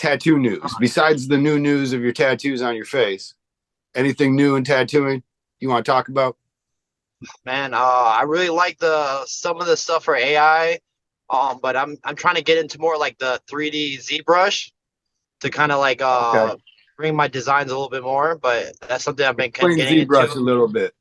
tattoo news. Besides the new news of your tattoos on your face, anything new in tattooing you want to talk about? Man, I really like the some of the stuff for AI. But I'm trying to get into more like the 3D ZBrush to kind of like Okay. bring my designs a little bit more. But that's something I've been Explain getting into. ZBrush a little bit.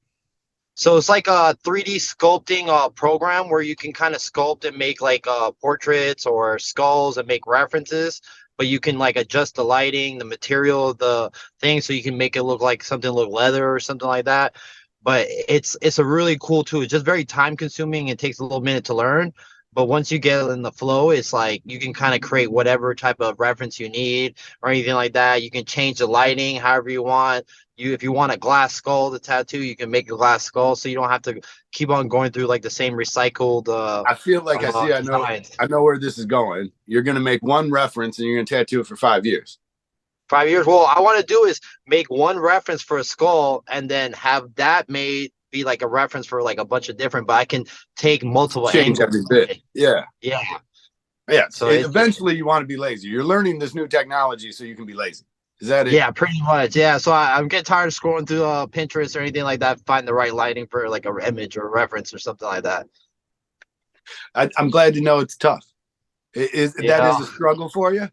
So it's like a 3D sculpting program where you can kind of sculpt and make like portraits or skulls and make references, but you can like adjust the lighting, the material, the thing, so you can make it look like something look leather or something like that. But it's a really cool tool. It's just very time consuming. It takes a little minute to learn. But once you get in the flow, it's like you can kind of create whatever type of reference you need or anything like that. You can change the lighting however you want. If you want a glass skull to tattoo, you can make a glass skull, so you don't have to keep on going through like the same recycled I feel like designs. I know where this is going. You're gonna make one reference and you're gonna tattoo it for 5 years. 5 years. Well, I want to do is make one reference for a skull and then have that made be like a reference for like a bunch of different. But I can take multiple Change angles. every bit. Yeah. Yeah. Yeah. So Eventually you want to be lazy. You're learning this new technology so you can be lazy. Is that it? yeah, pretty much. Yeah. So I'm getting tired of scrolling through Pinterest or anything like that. Find the right lighting for like a image or a reference or something like that. I'm glad to know it's tough. That Yeah. is a struggle for you?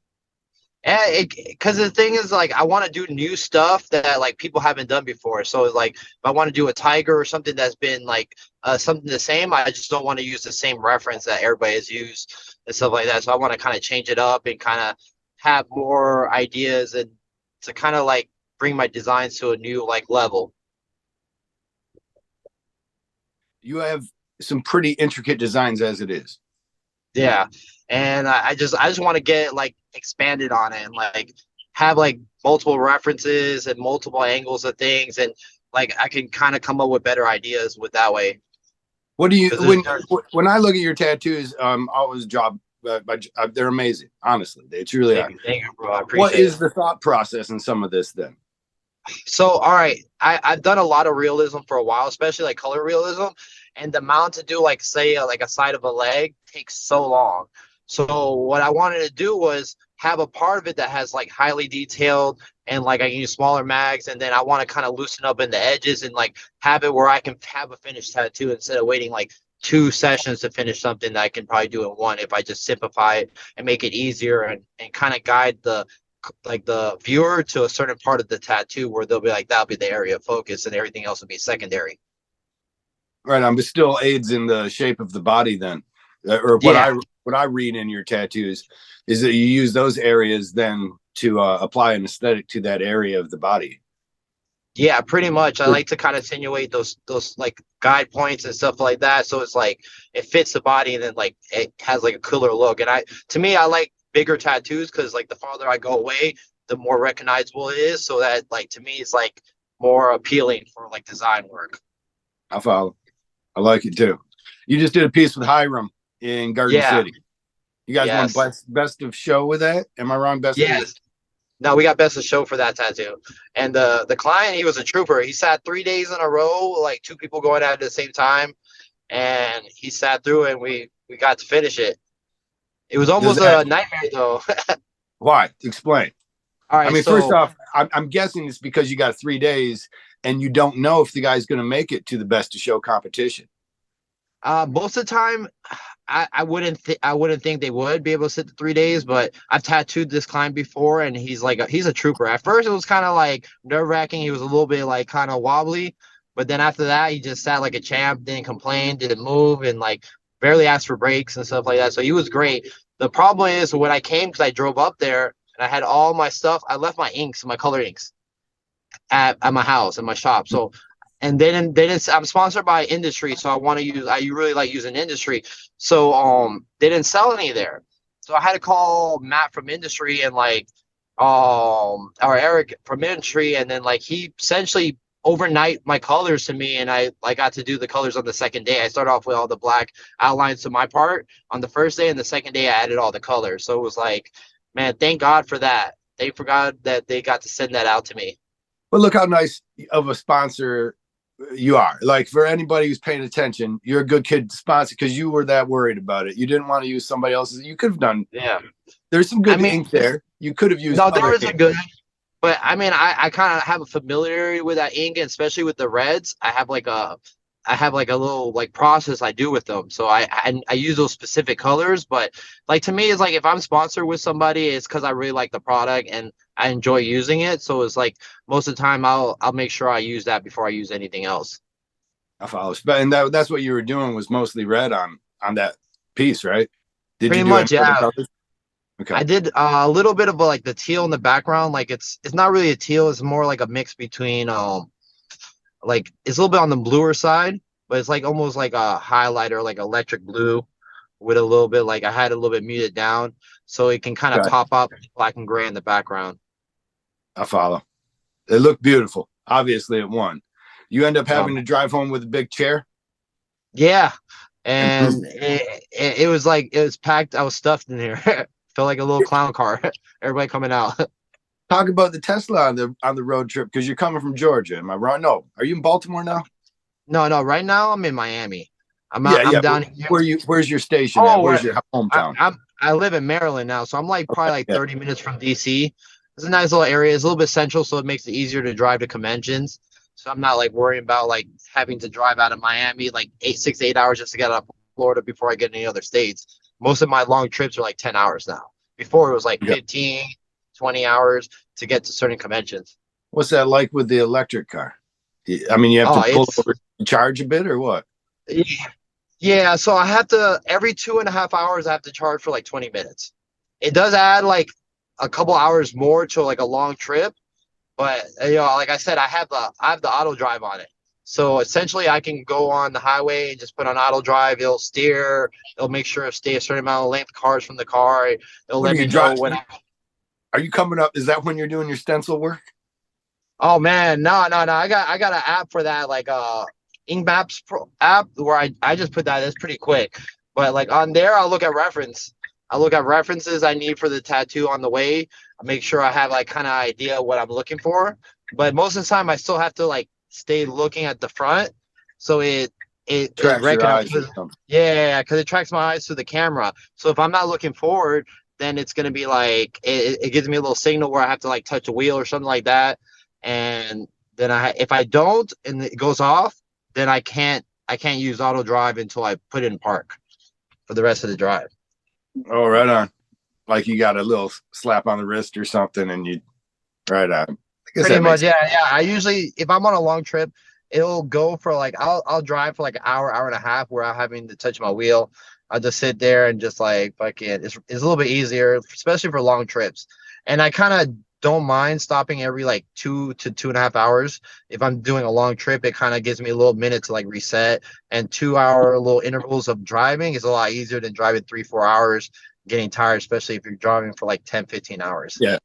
And because the thing is, like, I want to do new stuff that like people haven't done before. So like, if I want to do a tiger or something that's been like something the same, I just don't want to use the same reference that everybody has used and stuff like that. So I want to kind of change it up and kind of have more ideas and to kind of like bring my designs to a new like level. You have some pretty intricate designs as it is. Yeah, and I just want to get like expanded on it and like have like multiple references and multiple angles of things and like I can kind of come up with better ideas with that way. What do you Because when I look at your tattoos? Always job, they're amazing. Honestly, they truly are. thank you, bro. I What appreciate is it. the thought process in some of this then? So, all right, I've done a lot of realism for a while, especially like color realism, and the amount to do like say like a side of a leg takes so long. So what I wanted to do was have a part of it that has like highly detailed and like I can use smaller mags, and then I want to kind of loosen up in the edges and like have it where I can have a finished tattoo instead of waiting like 2 sessions to finish something that I can probably do in one if I just simplify it and make it easier and kind of guide the like the viewer to a certain part of the tattoo where they'll be like that'll be the area of focus and everything else will be secondary. Right, I'm still aids in the shape of the body then, or Yeah, what I read in your tattoos is that you use those areas then to apply an aesthetic to that area of the body. yeah, pretty much. I like to kind of insinuate those like guide points and stuff like that, so it's like it fits the body and then like it has like a cooler look. And I to me I like bigger tattoos because like the farther I go away, the more recognizable it is. So that like to me it's like more appealing for like design work. I follow. I like it too. You just did a piece with Hiram in Garden Yeah. City. You guys won Yes. best of show with that? Am I wrong? Best of Yes. No, we got best of show for that tattoo. And the client, he was a trooper. He sat 3 days in a row, like two people going at it at the same time, and he sat through it and we got to finish it. It was does almost that a nightmare though. why? Explain. All I right, mean, first so off, I'm guessing it's because you got 3 days and you don't know if the guy's going to make it to the best of show competition. most of the time, I wouldn't think they would be able to sit the 3 days, but I've tattooed this client before, and he's a trooper. At first, it was kind of like nerve wracking. He was a little bit like kind of wobbly, but then after that, he just sat like a champ, didn't complain, didn't move, and like barely asked for breaks and stuff like that. So he was great. The problem is when I came because I drove up there and I had all my stuff. I left my inks, my color inks at my house in my shop. So and then I'm sponsored by industry, so I really like using industry. So they didn't sell any there. So I had to call Matt from industry and like or Eric from industry, and then like he essentially overnight my colors to me, and I like got to do the colors on the second day. I started off with all the black outlines to my part on the first day, and the second day I added all the colors. So it was like, man, thank God for that. They forgot that they got to send that out to me. But look how nice of a sponsor you are. Like for anybody who's paying attention, you're a good kid to sponsor because you were that worried about it. You didn't want to use somebody else's. You could have done Yeah. There's some I good mean, ink there. You could have used no, there other is a ink. good, but I mean, I kind of have a familiarity with that ink, and especially with the reds. I have like a little like process I do with them. So I use those specific colors, but like to me, it's like if I'm sponsored with somebody, it's because I really like the product and I enjoy using it. So it's like most of the time I'll make sure I use that before I use anything else. I follow. But and that's what you were doing was mostly red on that piece, right? Did you Pretty do any much, other yeah. colors? Okay. I did a little bit of like the teal in the background. Like it's not really a teal. It's more like a mix between like it's a little bit on the bluer side, but it's like almost like a highlighter, like electric blue with a little bit like I had a little bit muted down so it can kind of Okay. pop up black and gray in the background. I follow. It looked beautiful. Obviously, it won. You end up having to Um, drive home with a big chair yeah, and and it was like it was packed. I was stuffed in here. Felt like a little clown car. Everybody coming out. talk about the Tesla on the road trip because you're coming from Georgia. Am I wrong? No. Are you in Baltimore now? No, no. Right now I'm in Miami. Yeah, I'm yeah. But down here. where's your station at? Oh, Where's where your hometown? I live in Maryland now, so I'm like probably like Yeah. 30 minutes from DC. It's a nice little area. It's a little bit central, so it makes it easier to drive to conventions. So I'm not like worrying about like having to drive out of Miami like 8 to 8 hours just to get out of Florida before I get in any other states. Most of my long trips are like 10 hours now. Before it was like Okay. 15, 20 hours to get to certain conventions. What's that like with the electric car? I mean, you have to Oh, pull it's over and charge a bit or what? yeah. So I have to every 2.5 hours I have to charge for like 20 minutes. It does add like a couple hours more to like a long trip. But like I said, I have the auto drive on it. So essentially, I can go on the highway and just put on auto drive. It'll steer. It'll make sure to stay a certain amount of length cars from the car. It'll What are let you me know driving? when. Are you coming up? Is that when you're doing your stencil work? Oh man, no, no, no. I got an app for that, like Ink Maps app where I just put that. It's pretty quick. But like on there, I'll look at reference. I look at references I need for the tattoo on the way. I make sure I have like kind of idea what I'm looking for. But most of the time, I still have to like stay looking at the front, so it Tracks your eyes or recognizes. something. Yeah, because it tracks my eyes to the camera. So if I'm not looking forward, then it's gonna be like it gives me a little signal where I have to like touch a wheel or something like that. And then if I don't and it goes off, then I can't use auto drive until I put it in park for the rest of the drive. Oh, right on. Like you got a little slap on the wrist or something, and you right on. I guess Pretty that much, makes. yeah, yeah. I usually, if I'm on a long trip, it'll go for like I'll drive for like an hour, hour and a half without having to touch my wheel. I'll just sit there and just like fucking. It's a little bit easier, especially for long trips. And I kind of don't mind stopping every like 2 to 2.5 hours. If I'm doing a long trip, it kind of gives me a little minute to like reset. And 2 hour little intervals of driving is a lot easier than driving 3, 4 hours, getting tired, especially if you're driving for like 10, 15 hours. Yeah.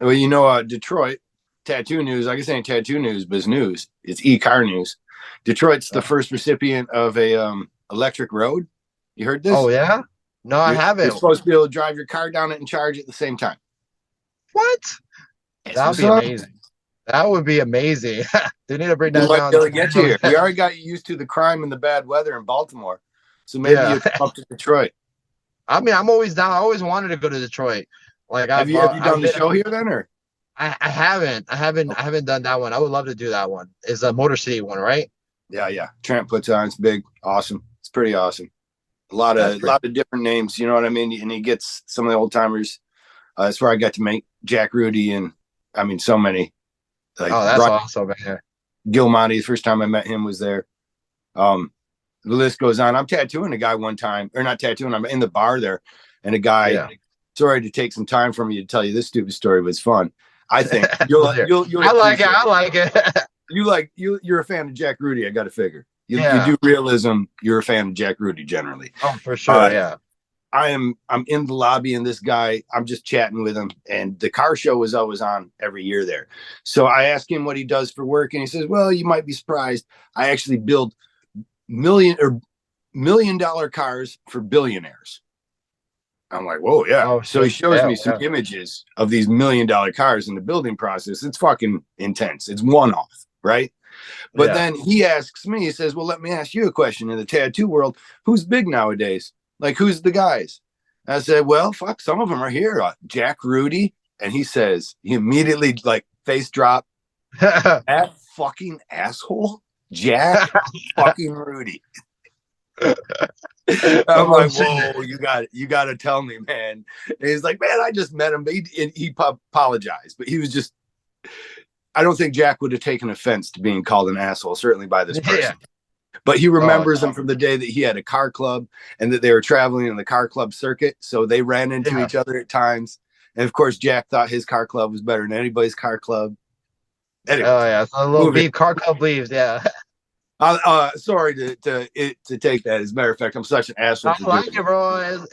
Well, Detroit tattoo news. I guess it ain't tattoo news, but it's news. It's car news. Detroit's the first recipient of a electric road. You heard Oh this? yeah? No, I You're haven't. supposed to be able to drive your car down it and charge at the same time. What? That's That would what's be up. amazing. That would be amazing. They need to bring We that might be down. able to get you here. We already got you used to the crime and the bad weather in Baltimore, so maybe Yeah. you come up to Detroit. I mean, I'm always down. I always wanted to go to Detroit. Like Have you I've done the been. show here then, or? I haven't done that one. I would love to do that one. It's a Motor City one, right? Yeah, yeah. Trent puts on. It's big, awesome. It's pretty awesome. A lot That's of pretty. different names. You know what I mean? And he gets some of the old timers. That's where I got to meet Jack Rudy and I mean so many. Like Oh, that's Brian awesome, man. Gilmonty. The first time I met him was there. The list goes on. I'm tattooing a guy one time, or not tattooing. I'm in the bar there, and a guy. Yeah. Sorry to take some time from you to tell you this stupid story, but it's fun. I think you'll I like it. appreciate I like it. you're a fan of Jack Rudy. I got to figure you Yeah. do realism. You're a fan of Jack Rudy generally. Oh, for sure. Uh, Yeah. I'm in the lobby and this guy, I'm just chatting with him, and the car show was always on every year there. So I asked him what he does for work, and he says, "Well, you might be surprised. I actually build $1 million cars for billionaires." I'm like, "Whoa, yeah." Oh, So he shit. shows Yeah. me some Yeah. images of these $1 million cars in the building process. It's fucking intense. It's one off, right? But Yeah. then he asks me, he says, "Well, let me ask you a question in the tattoo world. Who's big nowadays? Like, who's the guys?" I said, well, fuck, some of them are here. Jack Rudy. And he immediately like face drop, that fucking asshole, Jack fucking Rudy. I'm Oh like, shit. whoa, you got to tell me, man. And he's like, man, I just met him. But he apologized, but he was just, I don't think Jack would have taken offense to being called an asshole, certainly by this Yeah. person. But he Oh remembers him from the day that he had a car club and that they were traveling in the car club circuit. So they ran into yeah. each other at times. And of course, Jack thought his car club was better than anybody's car club. Oh Anyways, yeah. So a little moving. beef car club leaves. Yeah. Sorry to take that. As a matter of fact, I'm such an asshole I for like doing it, it. bro.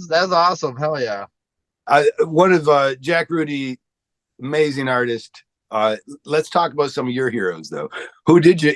That's awesome. Hell yeah. One of Jack Rudy, amazing artist. Let's talk about some of your heroes, though. Who did you,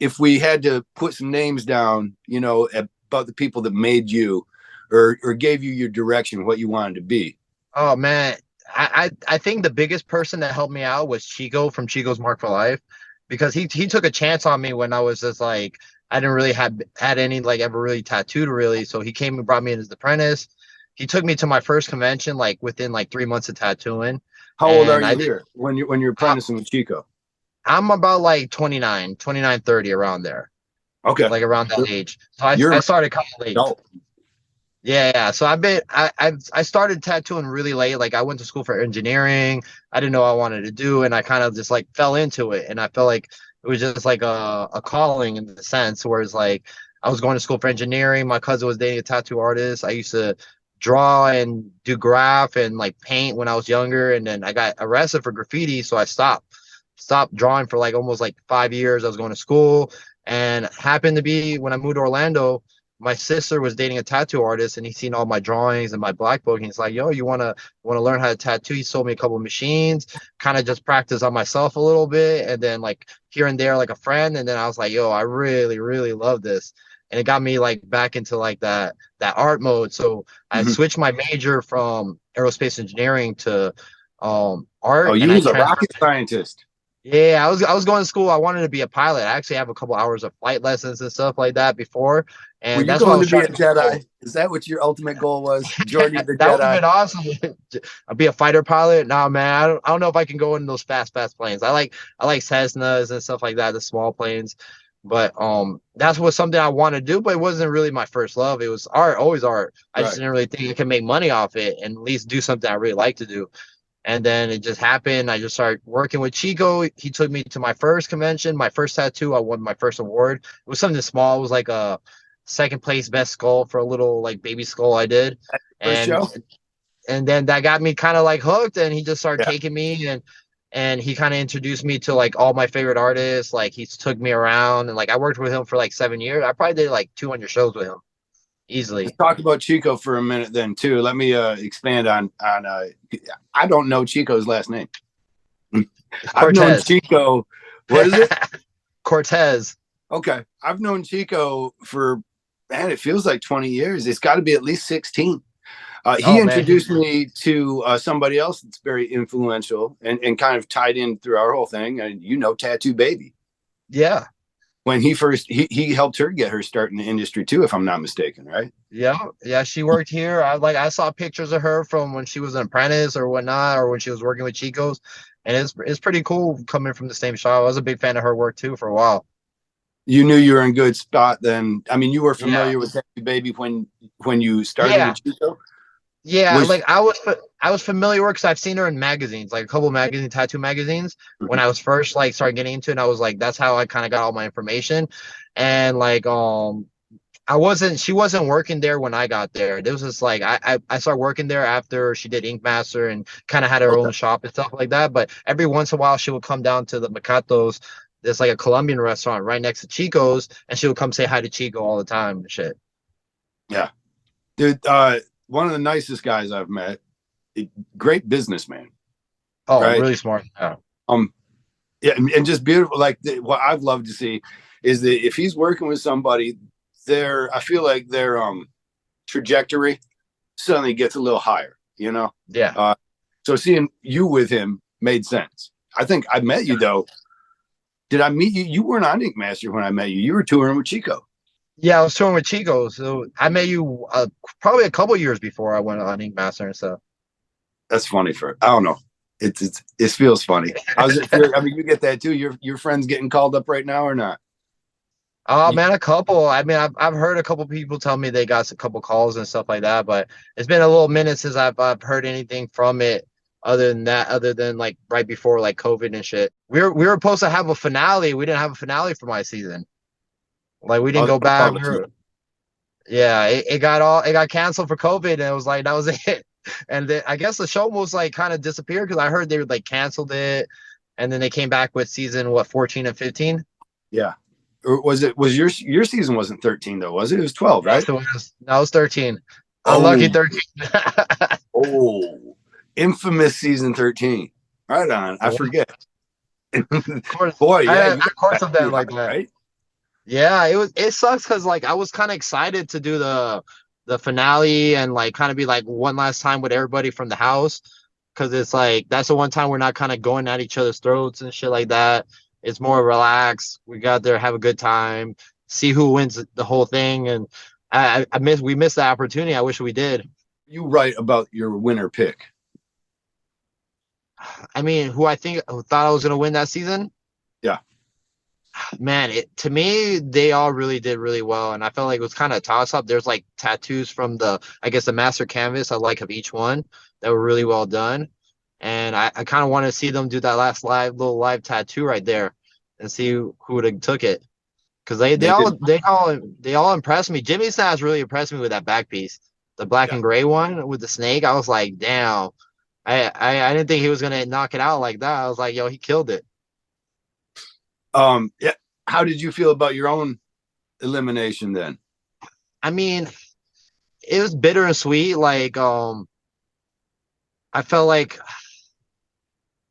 if we had to put some names down, you know, about the people that made you, or gave you your direction, what you wanted to be? Oh man, I think the biggest person that helped me out was Chico from Chico's Mark for Life, because he took a chance on me when I was just like I didn't really have had any like ever really tattooed really. So he came and brought me in as the apprentice. He took me to my first convention like within like 3 months of tattooing, How old are and you here when you're I apprenticing with Chico? I'm about like 29, 30 around there, Okay, like around that age. So I you're started kind of late. adult. Yeah, yeah. So I started tattooing really late. Like I went to school for engineering. I didn't know what I wanted to do, and I kind of just like fell into it. And I felt like it was just like a calling in the sense, whereas like I was going to school for engineering. My cousin was dating a tattoo artist. I used to draw and do graph and like paint when I was younger, and then I got arrested for graffiti, so I stopped drawing for like almost like 5 years. I was going to school, and happened to be when I moved to Orlando, my sister was dating a tattoo artist, and he seen all my drawings and my black book, and he's like, yo, you wanna learn how to tattoo? He sold me a couple of machines, kind of just practice on myself a little bit, and then like here and there like a friend. And then I was like, yo, I really really love this, and it got me like back into like that art mode. So I Mhm. switched my major from aerospace engineering to Oh, art, and you I was a transferred. rocket scientist. Yeah, I was going to school. I wanted to be a pilot. I actually have a couple hours of flight lessons and stuff like that before, Were and you that's what I going to was be trying a to go. Jedi? Is that what your ultimate goal was? Jordy the That would have Jedi? been awesome. I'd be a fighter pilot. Nah, man, I don't know if I can go in those fast planes. I like Cessnas and stuff like that, the small planes. But that's was something I wanted to do, but it wasn't really my first love. It was art, always art. I just Right. didn't really think I could make money off it and at least do something I really like to do. And then it just happened. I just started working with Chico. He took me to my first convention, my first tattoo. I won my first award. It was something small. It was like a second place best skull for a little like baby skull I did. First And show? and then that got me kind of like hooked, and he just started Yeah. taking me, and he kind of introduced me to like all my favorite artists. Like he took me around, and like I worked with him for like 7 years. I probably did like 200 shows with him Let's easily. talk about Chico for a minute then too. Let me expand on I don't know Chico's last name. It's I've known Cortez. Chico. What is it? Cortez. Okay. I've known Chico for, man, it feels like 20 years. It's got to be at least 16. He Oh man, introduced me to somebody else that's very influential and kind of tied in through our whole thing. And you know, Tattoo Baby. yeah. When he helped her get her start in the industry too, if I'm not mistaken, right? Yeah, yeah, she worked here. I saw pictures of her from when she was an apprentice or whatnot, or when she was working with Chico's, and it's pretty cool coming from the same shop. I was a big fan of her work too for a while. You knew you were in good spot then. I mean, you were Yeah, familiar with Tattoo Baby when you started yeah, with Chico. yeah. Was Like I was familiar with because I've seen her in magazines, like a couple magazine tattoo magazines when I was first like started getting into it. And I was like, that's how I kind of got all my information, and like she wasn't working there when I got there. It was just like I started working there after she did Ink Master and kind of had her okay. own shop and stuff like that. But every once in a while she would come down to the Macatos. There's like a Colombian restaurant right next to Chico's, and she would come say hi to Chico all the time and shit. Yeah, dude. One of the nicest guys I've met. Great businessman, Oh, right? really smart. Yeah. Um, yeah, and just beautiful. Like what I've loved to see is that if he's working with somebody, I feel like their trajectory suddenly gets a little higher. You know, Yeah. uh, so seeing you with him made sense. I think I met you though. Did I meet you? You weren't on Ink Master when I met you. You were touring with Chico. Yeah, I was touring with Chico. So I met you probably a couple years before I went on Ink Master and stuff. That's funny for I don't know. It feels funny. How's it feel? I mean, you get that too. Your friends getting called up right now or not? Oh You, man, a couple. I mean, I've heard a couple people tell me they got a couple calls and stuff like that, but it's been a little minute since I've heard anything from it other than that, other than like right before like COVID and shit. We were supposed to have a finale. We didn't have a finale for my season. Like we oh, didn't they go don't back. love it too. Yeah, it got canceled for COVID and it was like that was it. And then I guess the show was like kind of disappeared because I heard they like canceled it and then they came back with season what 14 and 15. Yeah. Or was your season wasn't 13 though, was it? It was 12, right? Yes, it was. No, it was 13. Unlucky Oh, 13. oh, infamous season 13. Right on. I Of forget. course, Boy, yeah, of you got course, back of them pretty like high, that. right? Yeah, it sucks because like I was kind of excited to do the finale and like kind of be like one last time with everybody from the house because it's like that's the one time we're not kind of going at each other's throats and shit like that. It's more relaxed. We got there, have a good time, see who wins the whole thing, and I miss we missed the opportunity. I wish we did. You right about your winner pick. I mean, who thought I was gonna win that season? Yeah. Man, it to me, they all really did really well, and I felt like it was kind of a toss up. There's like tattoos from I guess, the master canvas I like of each one that were really well done, and I kind of want to see them do that last little live tattoo right there, and see who would have took it, because They did. they all impressed me. Jimmy Snaps really impressed me with that back piece, the black Yeah. and gray one with the snake. I was like, damn, I didn't think he was gonna knock it out like that. I was like, yo, he killed it. Yeah. How did you feel about your own elimination then? I mean, it was bitter and sweet. Like, I felt like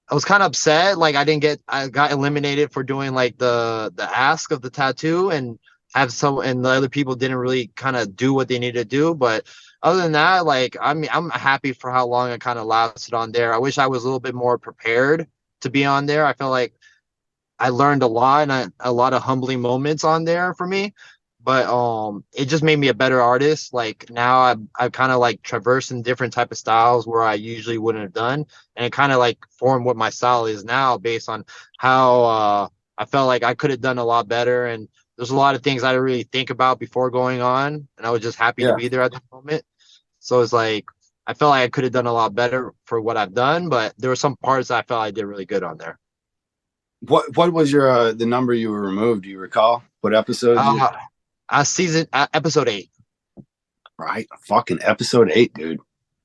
I was kind of upset. Like, I got eliminated for doing like the ask of the tattoo, and and the other people didn't really kind of do what they needed to do. But other than that, like, I mean, I'm happy for how long I kind of lasted on there. I wish I was a little bit more prepared to be on there. I felt like I learned a lot and a lot of humbling moments on there for me. But it just made me a better artist. Like now I've kind of like traversed in different type of styles where I usually wouldn't have done. And it kind of like formed what my style is now based on how I felt like I could have done a lot better. And there's a lot of things I didn't really think about before going on. And I was just happy to Yeah. be there at that moment. So it's like I felt like I could have done a lot better for what I've done, but there were some parts I felt I did really good on there. What was your the number you were removed? Do you recall what episode you Uh, episode 8. right? Fucking episode 8, dude.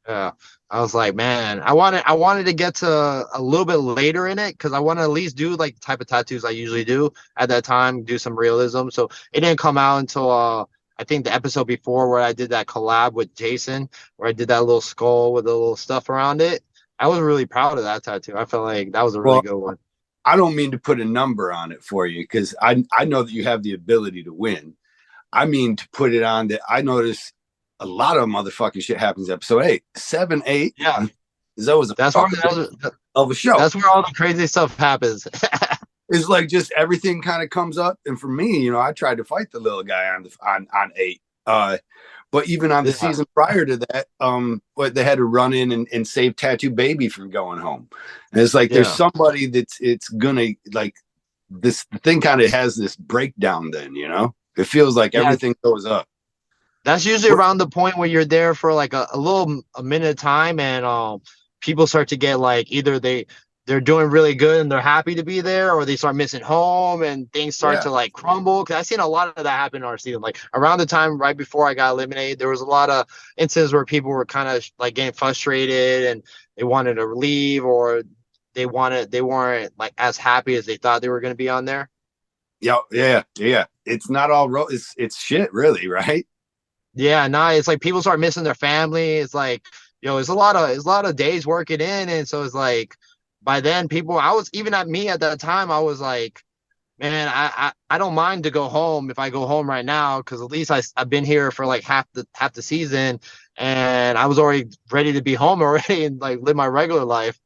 Yeah, I was like, man, I wanted to get to a little bit later in it because I want to at least do like the type of tattoos I usually do at that time, do some realism. So it didn't come out until I think the episode before where I did that collab with Jason, where I did that little skull with the little stuff around it. I was really proud of that tattoo. I felt like that was a really Well, good one. I don't mean to put a number on it for you because I know that you have the ability to win. I mean to put it on that I notice a lot of motherfucking shit happens episode 8. 7, 8 Yeah, is always a that's where fucking of a show. that's where all the crazy stuff happens. It's like just everything kind of comes up. And for me, I tried to fight the little guy on 8. But even on the Yeah, season prior to that, but they had to run in and save Tattoo Baby from going home. And it's like there's yeah. somebody it's gonna like this the thing kind of has this breakdown then. It feels like Yeah, everything goes up. that's usually What around the point where you're there for like a minute of time and people start to get like either they're doing really good and they're happy to be there or they start missing home and things start yeah. to like crumble because I've seen a lot of that happen in our season. Like around the time right before I got eliminated, there was a lot of instances where people were kind of like getting frustrated and they wanted to leave or they weren't like as happy as they thought they were going to be on there. Yeah, yeah, yeah. It's not all it's shit really, right? Yeah, nah, it's like people start missing their family. It's like, it's a lot of days working in, and so it's like by then people I was even at me at that time, I was like, man, I don't mind to go home if I go home right now, because at least I've been here for like half the season and I was already ready to be home already and like live my regular life.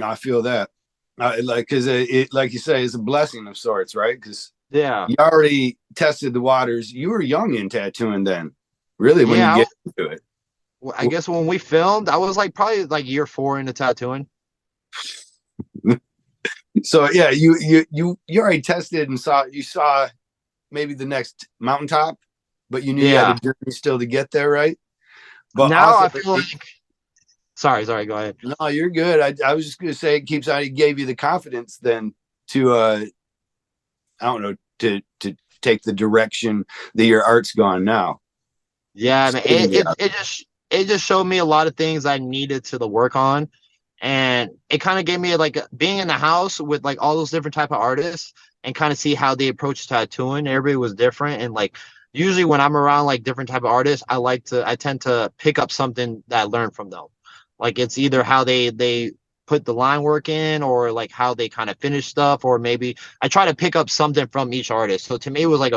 I feel that. Like, because it, like you say, it's a blessing of sorts, right? Because Yeah. You already tested the waters. You were young in tattooing then, really, when you Yeah. get into it. I guess when we filmed, I was like probably like year 4 into tattooing. So yeah, you already tested and saw maybe the next mountaintop, but you knew you had a Yeah. journey still to get there, right? But Now also, I feel like, sorry, go ahead. no, you're good. I was just gonna say it keeps on. It gave you the confidence then to I don't know, to take the direction that your art's gone now. Yeah, man. Straightened you out. It just showed me a lot of things I needed to the work on. And it kind of gave me like being in the house with like all those different type of artists and kind of see how they approach tattooing. Everybody was different. And like usually when I'm around like different type of artists, I tend to pick up something that I learned from them. Like it's either how they put the line work in or like how they kind of finish stuff, or maybe I try to pick up something from each artist. So to me it was like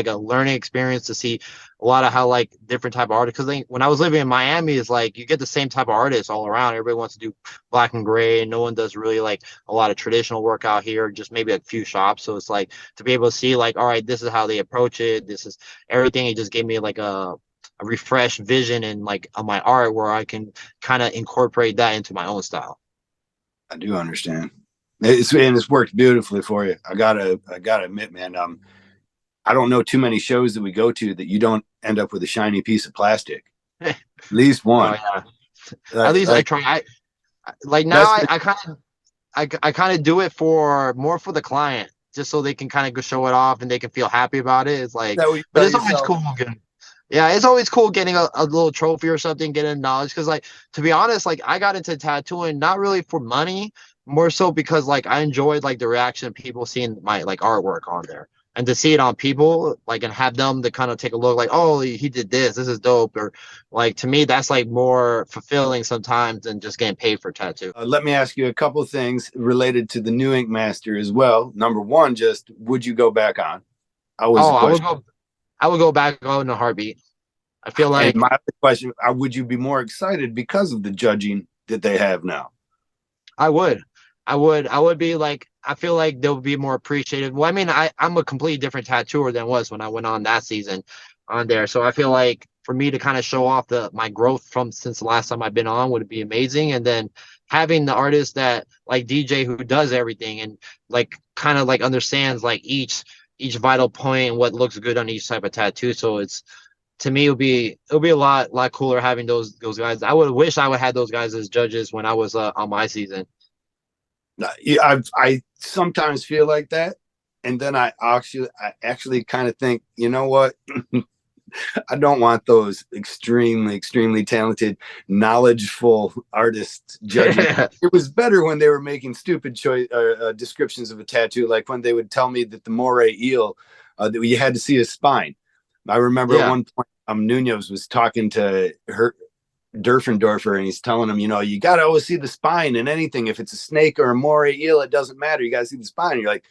a learning experience to see a lot of how like different type of artists, because when I was living in Miami, it's like you get the same type of artists all around. Everybody wants to do black and gray, and no one does really like a lot of traditional work out here, just maybe a few shops. So it's like to be able to see like, all right, this is how they approach it, this is everything. It just gave me like a refreshed vision and like on my art where I can kind of incorporate that into my own style. I do understand. It's worked beautifully for you. I gotta admit, man. I don't know too many shows that we go to that you don't end up with a shiny piece of plastic. At least Oh one. yeah, at least I Like try. Like now that's the, I kind of do it for more for the client, just so they can kind of go show it off and they can feel happy about it. It's is like, that what you but tell it's always yourself? cool getting, yeah, it's always cool getting a little trophy or something, getting knowledge. Because like to be honest, like I got into tattooing not really for money, more so because like I enjoyed like the reaction of people seeing my like artwork on there. And to see it on people, like, and have them to kind of take a look, like, oh, he did this. This is dope. Or, like, to me, that's like more fulfilling sometimes than just getting paid for tattoo. Let me ask you a couple of things related to the new Ink Master as well. Number one, just would you go back on? Always a Oh, question. I would go back on in a heartbeat. I feel And like my other question, would you be more excited because of the judging that they have now? I would. I would be like, I feel like they'll be more appreciative. Well, I mean, I'm a completely different tattooer than was when I went on that season on there. So I feel like for me to kind of show off my growth from since the last time I've been on would be amazing. And then having the artist that like DJ who does everything and like kind of like understands like each vital point and what looks good on each type of tattoo. So it's to me it'll be a lot cooler having those guys. I would wish I would have had those guys as judges when I was on my season. I sometimes feel like that, and then I actually kind of think, you know what? I don't want those extremely talented, knowledgeful artists judging. It was better when they were making stupid choice descriptions of a tattoo, like when they would tell me that the moray eel that you had to see his spine. I remember at Yeah, one point, Nunez was talking to her Durfendorfer, and he's telling him, you got to always see the spine in anything. If it's a snake or a moray eel, it doesn't matter. You got to see the spine. And you're like,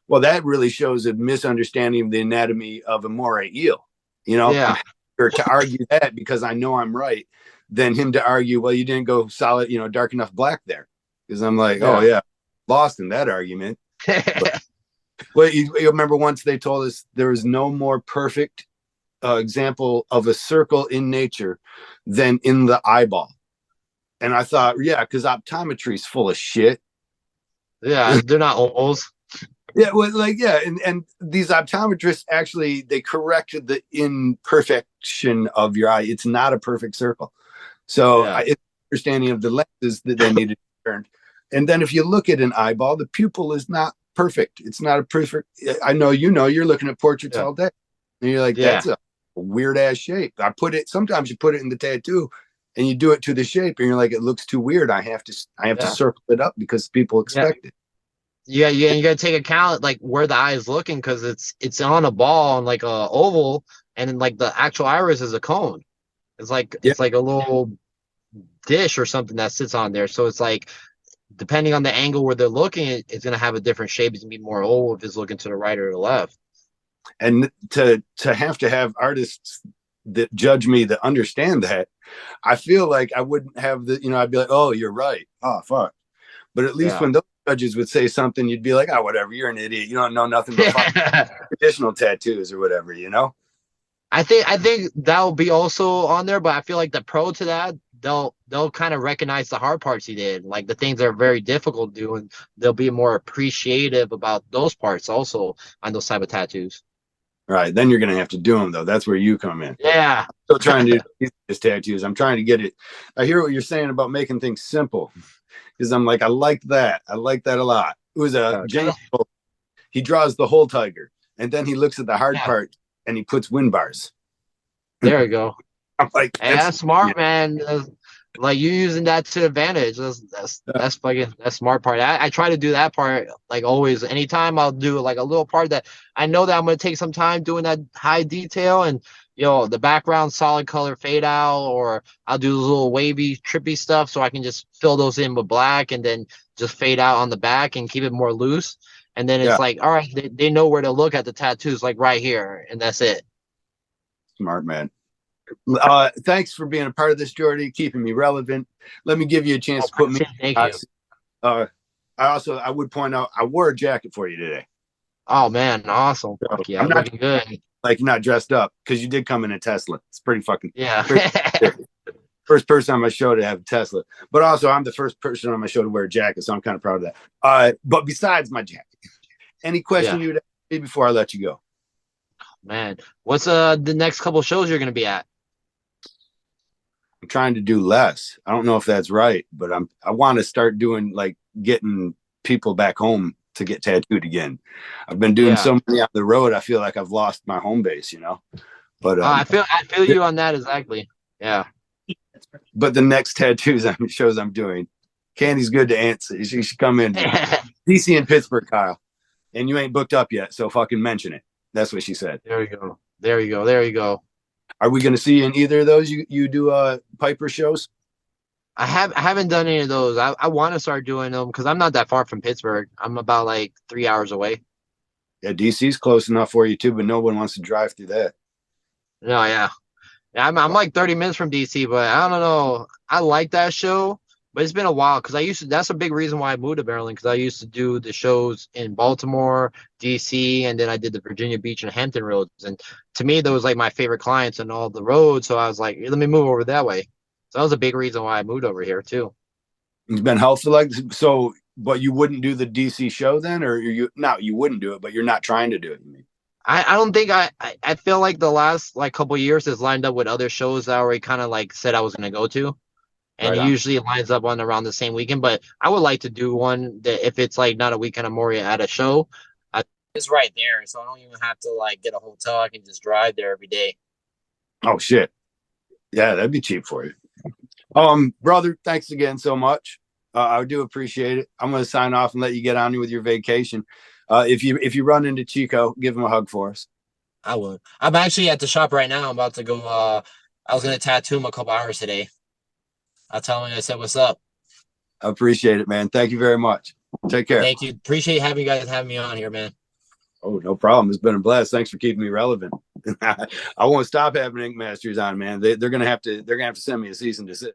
well, that really shows a misunderstanding of the anatomy of a moray eel. I'm yeah, happier to argue that because I know I'm right than him to argue, well, you didn't go solid, dark enough black there. Because I'm like, oh, yeah. yeah, lost in that argument. But well, you remember once they told us there was no more perfect example of a circle in nature than in the eyeball. And I thought, yeah, because optometry is full of shit. Yeah, they're not ovals. Yeah, well, like yeah, and these optometrists actually they corrected the imperfection of your eye. It's not a perfect circle. So Yeah, it's understanding of the lenses that they needed to turn. And then if you look at an eyeball, the pupil is not perfect. It's not a perfect. I know you're looking at portraits yeah, all day, and you're like, yeah, that's a weird ass shape. Sometimes you put it in the tattoo, and you do it to the shape, and you're like, it looks too weird. I have to yeah, circle it up because people yeah. expect it. Yeah, yeah, and you gotta take account like where the eye is looking because it's on a ball and like a oval, and then like the actual iris is a cone. Yeah. It's like a little dish or something that sits on there. So it's like depending on the angle where they're looking, it's gonna have a different shape. It's gonna be more oval if it's looking to the right or the left. And to have artists that judge me that understand that, I feel like I wouldn't have I'd be like, oh, you're right. Oh, fuck. But at least Yeah, when those judges would say something, you'd be like, oh, whatever, you're an idiot. You don't know nothing but fucking traditional tattoos or whatever, you know? I think that'll be also on there, but I feel like the pro to that, they'll kind of recognize the hard parts he did, like the things that are very difficult to do, and they'll be more appreciative about those parts also on those type of tattoos. Right. Then you're going to have to do them, though. That's where you come in. Yeah. Still trying to do these tattoos. I'm trying to get it. I hear what you're saying about making things simple because I'm like, I like that. I like that a lot. It was a James. He draws the whole tiger and then he looks at the hard Yeah. part and he puts wind bars. There you go. I'm like, Hey, that's smart, man. Like you using that to advantage. That's fucking that's smart part. I try to do that part like always. Anytime I'll do like a little part that I know that I'm gonna take some time doing that high detail and the background solid color fade out, or I'll do those little wavy trippy stuff so I can just fill those in with black and then just fade out on the back and keep it more loose. And then it's like, all right, they know where to look at the tattoos, like right here, and that's it. Smart, man. Thanks for being a part of this, Jordi, keeping me relevant. Let me give you a chance to put me. Thank you. I would point out I wore a jacket for you today. Oh man, awesome. So, Fuck yeah, I'm not looking good. like you're not dressed up because you did come in a Tesla. It's pretty fucking Yeah. first person on my show to have a Tesla. But also I'm the first person on my show to wear a jacket, so I'm kind of proud of that. But besides my jacket, any question you would ask me before I let you go? Man, what's the next couple shows you're gonna be at? I'm trying to do less. I don't know if that's right, but I want to start doing like getting people back home to get tattooed again. I've been doing so many on the road. I feel like I've lost my home base, you know. But I feel you on that exactly. Yeah. But the next tattoos shows I'm doing, Candy's good to answer. She should come in. DC and Pittsburgh, Kyle, and you ain't booked up yet, so fucking mention it. That's what she said. There you go. There you go. There you go. Are we going to see you in either of those? You do Piper shows? I haven't done any of those. I want to start doing them because I'm not that far from Pittsburgh. I'm about like 3 hours away. Yeah, DC's close enough for you too, but no one wants to drive through that. No, yeah. I'm like 30 minutes from DC, but I don't know. I like that show, but it's been a while because that's a big reason why I moved to Maryland because I used to do the shows in Baltimore, DC, and then I did the Virginia Beach and Hampton roads. And to me, those like my favorite clients on all the roads. So I was like, let me move over that way. So that was a big reason why I moved over here too. It's been helpful, like so. But you wouldn't do the DC show then, or you wouldn't do it, but you're not trying to do it. You mean? I don't think I feel like the last like couple years is lined up with other shows that I already kind of like said I was gonna go to, and it usually lines up on around the same weekend. But I would like to do one that if it's like not a weekend, I'm more at a show. It's right there, so I don't even have to like get a hotel. I can just drive there every day. Oh shit! Yeah, that'd be cheap for you. Brother, thanks again so much. I do appreciate it. I'm going to sign off and let you get on with your vacation. If you run into Chico, give him a hug for us. I would. I'm actually at the shop right now. I'm about to go. I was going to tattoo him a couple hours today. I'll tell him I said, what's up? I appreciate it, man. Thank you very much. Take care. Thank you. Appreciate having you guys having me on here, man. Oh, no problem. It's been a blast. Thanks for keeping me relevant. I won't stop having Ink Masters on, man. They're gonna have to send me a cease and desist.